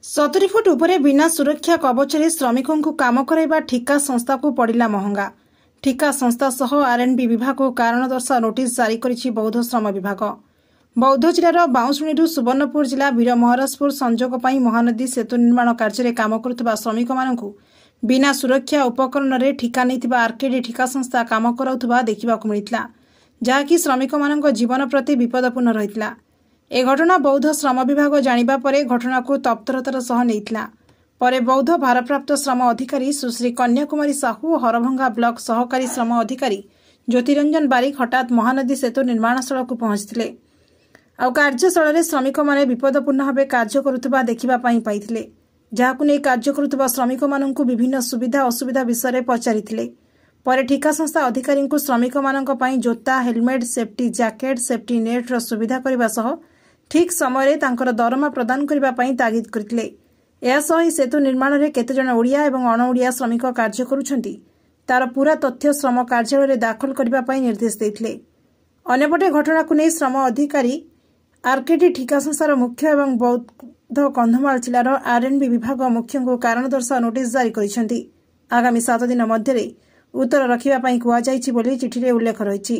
70 foot उपरे बिना सुरक्षा कवचरे श्रमिकों को काम कराइबा ठिका संस्था को पड़िला महंगा। ठिका संस्था सह आरएनबी विभाग को कारण दर्शा नोटिस जारी करिछि बौद्ध श्रम विभाग। बौद्ध जिलार बाउंशुणीरू सुवर्णपुर जिला वीर महाराजपुर संजोग पई महानदी सेतु निर्माण कार्य काम करुवा श्रमिक मानकु बिना सुरक्षा उपकरण रे ठिका नैथिबा आरकेडी ठिका संस्था काम कराउथबा देखिबाकु मिलितला, जाहाकि श्रमिक मानक जीवन प्रति विपदपूर्ण रहितला। ए घटना बौद्ध श्रम विभाग जानिबा परे घटना को तत्परतार सह नेइतला। परे बौद्ध भारप्राप्त श्रम अधिकारी सुश्री कन्याकुमारी साहू हरभंगा ब्लॉक सहकारी श्रम अधिकारी ज्योतिरंजन बारिक हठात महानदी सेतु निर्माणस्थल को पहुंचथिले आ कार्यस्थल में श्रमिक माने विपदपूर्ण भाव कार्य करुवा देखिबा पई पाइथिले, जाहाकु नै कार्य करुवा श्रमिक माननकु विभिन्न सुविधा असुविधा विषय पचारिथिले। परे ठिका संस्था अधिकारी को श्रमिक माननक पई जोता, helmet, safety jacket, safety net रो सुविधा करबा सह ठीक समय तांकर दरमा प्रदान करबा पई तागिद करथिले। एहा सह सेतु निर्माण रे केते जण ओडिया एवं अणओडिया श्रमिक कार्य करूछंती तार पूरा तथ्य श्रम कार्यालय रे दाखल करबा पई निर्देश दैथिले। अन्यपटे घटना को नै श्रम अधिकारी आरकेडी ठिका संस्थार मुख्य एवं बौद्ध कंधमाल जिलार आरएनबी विभाग मुख्य को कारण दर्शा नोटिस जारी करिसेंती। आगामी 7 दिन मध्य उत्तर रखिबा पई कुआ जाईछि बोली चिठी रे उल्लेख रहिछि।